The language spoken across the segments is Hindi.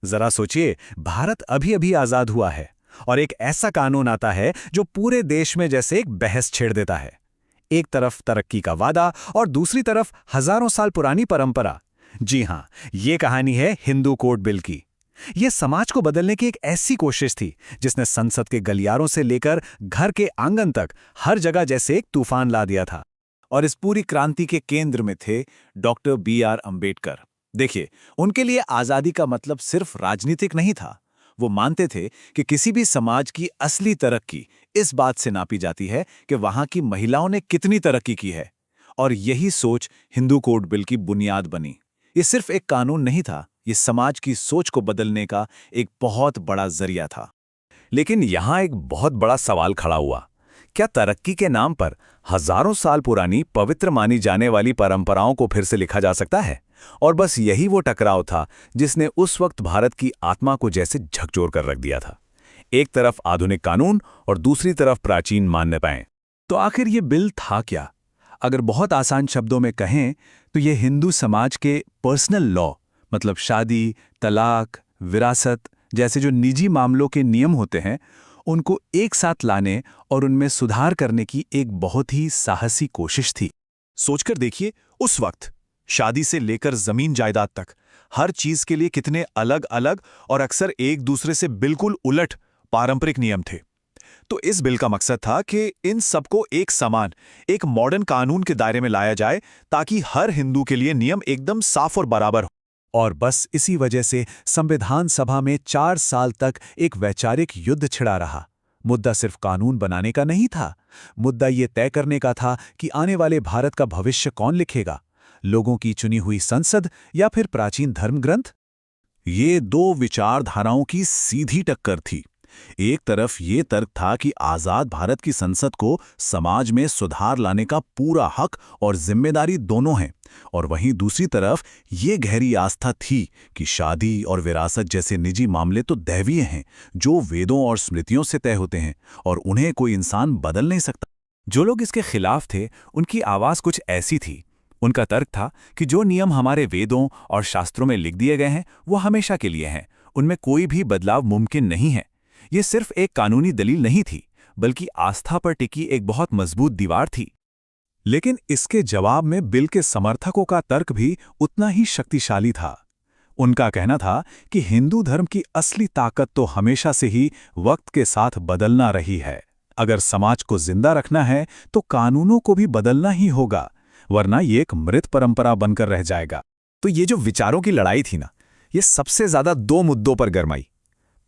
जरा सोचिए, भारत अभी अभी आजाद हुआ है और एक ऐसा कानून आता है जो पूरे देश में जैसे एक बहस छेड़ देता है। एक तरफ तरक्की का वादा और दूसरी तरफ हजारों साल पुरानी परंपरा। जी हां, ये कहानी है हिंदू कोड बिल की। यह समाज को बदलने की एक ऐसी कोशिश थी जिसने संसद के गलियारों से लेकर घर के आंगन तक हर जगह जैसे एक तूफान ला दिया था। और इस पूरी क्रांति के केंद्र में थे डॉक्टर B.R. अंबेडकर। देखिए, उनके लिए आजादी का मतलब सिर्फ राजनीतिक नहीं था। वो मानते थे कि किसी भी समाज की असली तरक्की इस बात से नापी जाती है कि वहां की महिलाओं ने कितनी तरक्की की है। और यही सोच हिंदू कोड बिल की बुनियाद बनी। ये सिर्फ एक कानून नहीं था, ये समाज की सोच को बदलने का एक बहुत बड़ा जरिया था। लेकिन यहां एक बहुत बड़ा सवाल खड़ा हुआ। क्या तरक्की के नाम पर हजारों साल पुरानी पवित्र मानी जाने वाली परंपराओं को फिर से लिखा जा सकता है? और बस यही वो टकराव था जिसने उस वक्त भारत की आत्मा को जैसे झकझोर कर रख दिया था। एक तरफ आधुनिक कानून और दूसरी तरफ प्राचीन मान्यताएं। तो आखिर ये बिल था क्या? अगर बहुत आसान शब्दों में कहें तो ये हिंदू समाज के पर्सनल लॉ, मतलब शादी, तलाक, विरासत जैसे जो निजी मामलों के नियम होते हैं, उनको एक साथ लाने और उनमें सुधार करने की एक बहुत ही साहसी कोशिश थी। सोचकर देखिए, उस वक्त शादी से लेकर जमीन जायदाद तक हर चीज के लिए कितने अलग अलग और अक्सर एक दूसरे से बिल्कुल उलट पारंपरिक नियम थे। तो इस बिल का मकसद था कि इन सबको एक समान, एक मॉडर्न कानून के दायरे में लाया जाए ताकि हर हिंदू के लिए नियम एकदम साफ और बराबर हो। और बस इसी वजह से संविधान सभा में 4 साल तक एक वैचारिक युद्ध छिड़ा रहा। मुद्दा सिर्फ कानून बनाने का नहीं था, मुद्दा ये तय करने का था कि आने वाले भारत का भविष्य कौन लिखेगा, लोगों की चुनी हुई संसद या फिर प्राचीन धर्म ग्रंथ। ये दो विचारधाराओं की सीधी टक्कर थी। एक तरफ ये तर्क था कि आजाद भारत की संसद को समाज में सुधार लाने का पूरा हक और जिम्मेदारी दोनों हैं, और वहीं दूसरी तरफ ये गहरी आस्था थी कि शादी और विरासत जैसे निजी मामले तो दैवीय हैं, जो वेदों और स्मृतियों से तय होते हैं और उन्हें कोई इंसान बदल नहीं सकता। जो लोग इसके खिलाफ थे, उनकी आवाज कुछ ऐसी थी। उनका तर्क था कि जो नियम हमारे वेदों और शास्त्रों में लिख दिए गए हैं वो हमेशा के लिए हैं, उनमें कोई भी बदलाव मुमकिन नहीं है। ये सिर्फ एक कानूनी दलील नहीं थी, बल्कि आस्था पर टिकी एक बहुत मजबूत दीवार थी। लेकिन इसके जवाब में बिल के समर्थकों का तर्क भी उतना ही शक्तिशाली था। उनका कहना था कि हिंदू धर्म की असली ताकत तो हमेशा से ही वक्त के साथ बदलना रही है। अगर समाज को जिंदा रखना है तो कानूनों को भी बदलना ही होगा, वरना ये एक मृत परंपरा बनकर रह जाएगा। तो ये जो विचारों की लड़ाई थी ना, ये सबसे ज्यादा 2 मुद्दों पर गरमाई।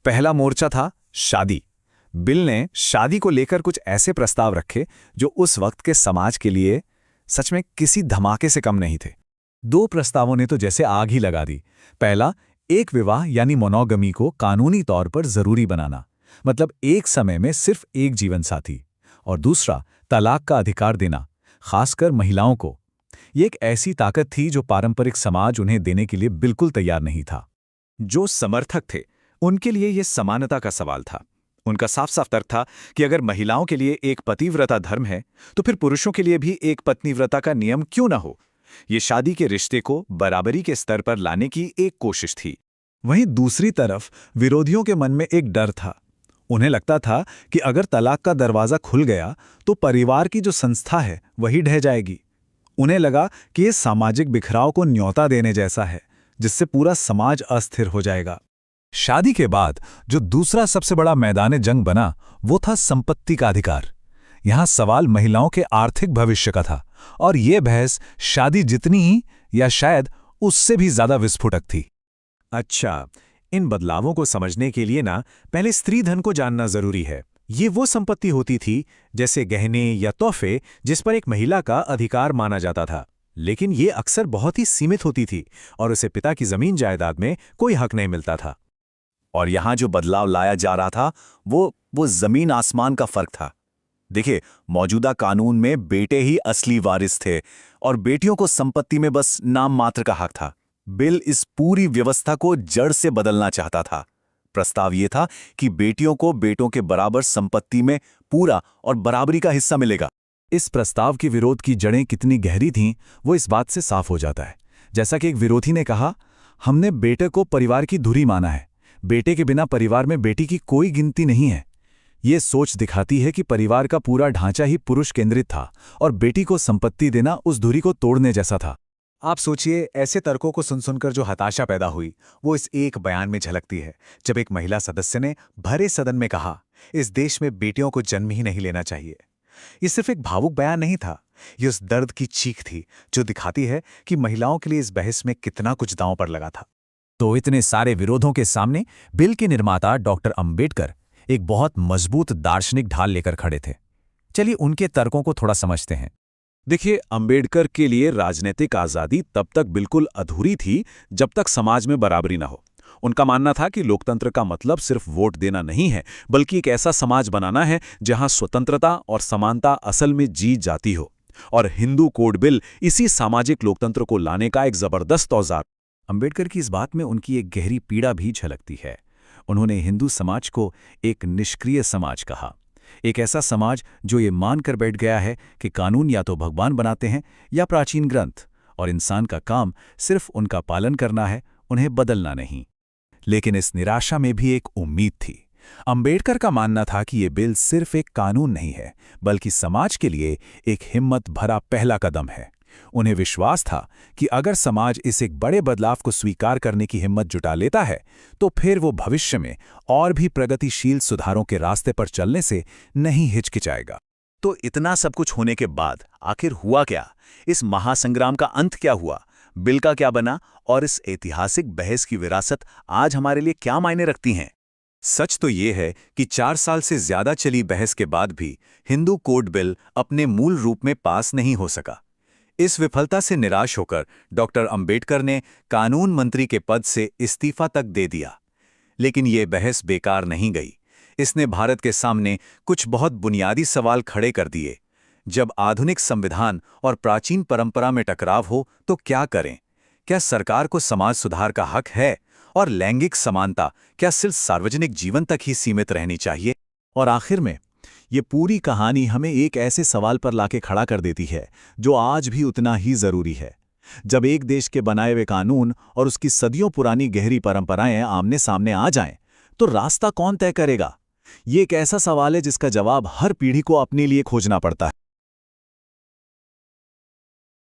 पहला मोर्चा था शादी। बिल ने शादी को लेकर कुछ ऐसे प्रस्ताव रखे जो उस वक्त के समाज के लिए सच में किसी धमाके से कम नहीं थे। 2 प्रस्तावों ने तो जैसे आग ही लगा दी। पहला, एक विवाह यानी मोनोगमी को कानूनी तौर पर जरूरी बनाना, मतलब एक समय में सिर्फ एक जीवन साथी। और दूसरा, तलाक का अधिकार देना, खासकर महिलाओं को। ये एक ऐसी ताकत थी जो पारंपरिक समाज उन्हें देने के लिए बिल्कुल तैयार नहीं था। जो समर्थक थे, उनके लिए यह समानता का सवाल था। उनका साफ साफ तर्क था कि अगर महिलाओं के लिए एक पतिव्रता धर्म है तो फिर पुरुषों के लिए भी एक पत्नीव्रता का नियम क्यों ना हो। ये शादी के रिश्ते को बराबरी के स्तर पर लाने की एक कोशिश थी। वहीं दूसरी तरफ विरोधियों के मन में एक डर था। उन्हें लगता था कि अगर तलाक का दरवाजा खुल गया तो परिवार की जो संस्था है वही ढह जाएगी। उन्हें लगा कि ये सामाजिक बिखराव को न्योता देने जैसा है, जिससे पूरा समाज अस्थिर हो जाएगा। शादी के बाद जो दूसरा सबसे बड़ा मैदान जंग बना वो था संपत्ति का अधिकार। यहां सवाल महिलाओं के आर्थिक भविष्य का था, और यह बहस शादी जितनी ही या शायद उससे भी ज्यादा विस्फोटक थी। अच्छा, इन बदलावों को समझने के लिए ना पहले स्त्री धन को जानना जरूरी है। ये वो संपत्ति होती थी, जैसे गहने या तोहफे, जिस पर एक महिला का अधिकार माना जाता था। लेकिन ये अक्सर बहुत ही सीमित होती थी और उसे पिता की जमीन जायदाद में कोई हक नहीं मिलता था। और यहां जो बदलाव लाया जा रहा था वो जमीन आसमान का फर्क था। देखिए, मौजूदा कानून में बेटे ही असली वारिस थे और बेटियों को संपत्ति में बस नाम मात्र का हक था। बिल इस पूरी व्यवस्था को जड़ से बदलना चाहता था। प्रस्ताव यह था कि बेटियों को बेटों के बराबर संपत्ति में पूरा और बराबरी का हिस्सा मिलेगा। इस प्रस्ताव के विरोध की जड़ें कितनी गहरी थीं, वो इस बात से साफ हो जाता है। जैसा कि एक विरोधी ने कहा, हमने बेटे को परिवार की धुरी माना है। बेटे के बिना परिवार में बेटी की कोई गिनती नहीं है। ये सोच दिखाती है कि परिवार का पूरा ढांचा ही पुरुष केंद्रित था और बेटी को संपत्ति देना उस धुरी को तोड़ने जैसा था। आप सोचिए, ऐसे तर्कों को सुन सुनकर जो हताशा पैदा हुई वो इस एक बयान में झलकती है, जब एक महिला सदस्य ने भरे सदन में कहा, इस देश में बेटियों को जन्म ही नहीं लेना चाहिए। ये सिर्फ एक भावुक बयान नहीं था, ये उस दर्द की चीख थी जो दिखाती है कि महिलाओं के लिए इस बहस में कितना कुछ दांव पर लगा था। तो इतने सारे विरोधों के सामने बिल के निर्माता डॉक्टर अंबेडकर एक बहुत मजबूत दार्शनिक ढाल लेकर खड़े थे। चलिए उनके तर्कों को थोड़ा समझते हैं। देखिए, अंबेडकर के लिए राजनीतिक आज़ादी तब तक बिल्कुल अधूरी थी जब तक समाज में बराबरी न हो। उनका मानना था कि लोकतंत्र का मतलब सिर्फ वोट देना नहीं है, बल्कि एक ऐसा समाज बनाना है जहां स्वतंत्रता और समानता असल में जी जाती हो। और हिंदू कोड बिल इसी सामाजिक लोकतंत्र को लाने का एक जबरदस्त औजार। अंबेडकर की इस बात में उनकी एक गहरी पीड़ा भी झलकती है। उन्होंने हिंदू समाज को एक निष्क्रिय समाज कहा, एक ऐसा समाज जो ये मानकर बैठ गया है कि कानून या तो भगवान बनाते हैं या प्राचीन ग्रंथ, और इंसान का काम सिर्फ उनका पालन करना है, उन्हें बदलना नहीं। लेकिन इस निराशा में भी एक उम्मीद थी। अंबेडकर का मानना था कि ये बिल सिर्फ एक कानून नहीं है, बल्कि समाज के लिए एक हिम्मत भरा पहला कदम है। उन्हें विश्वास था कि अगर समाज इस एक बड़े बदलाव को स्वीकार करने की हिम्मत जुटा लेता है, तो फिर वो भविष्य में और भी प्रगतिशील सुधारों के रास्ते पर चलने से नहीं हिचकिचाएगा। तो इतना सब कुछ होने के बाद आखिर हुआ क्या? इस महासंग्राम का अंत क्या हुआ? बिल का क्या बना? और इस ऐतिहासिक बहस की विरासत आज हमारे लिए क्या मायने रखती हैं? सच तो ये है कि 4 साल से ज्यादा चली बहस के बाद भी हिंदू कोड बिल अपने मूल रूप में पास नहीं हो सका। इस विफलता से निराश होकर डॉक्टर अंबेडकर ने कानून मंत्री के पद से इस्तीफा तक दे दिया। लेकिन ये बहस बेकार नहीं गई। इसने भारत के सामने कुछ बहुत बुनियादी सवाल खड़े कर दिए। जब आधुनिक संविधान और प्राचीन परंपरा में टकराव हो तो क्या करें? क्या सरकार को समाज सुधार का हक है? और लैंगिक समानता क्या सिर्फ सार्वजनिक जीवन तक ही सीमित रहनी चाहिए? और आखिर में ये पूरी कहानी हमें एक ऐसे सवाल पर लाके खड़ा कर देती है जो आज भी उतना ही जरूरी है। जब एक देश के बनाए हुए कानून और उसकी सदियों पुरानी गहरी परंपराएं आमने सामने आ जाएं, तो रास्ता कौन तय करेगा? ये एक ऐसा सवाल है जिसका जवाब हर पीढ़ी को अपने लिए खोजना पड़ता है।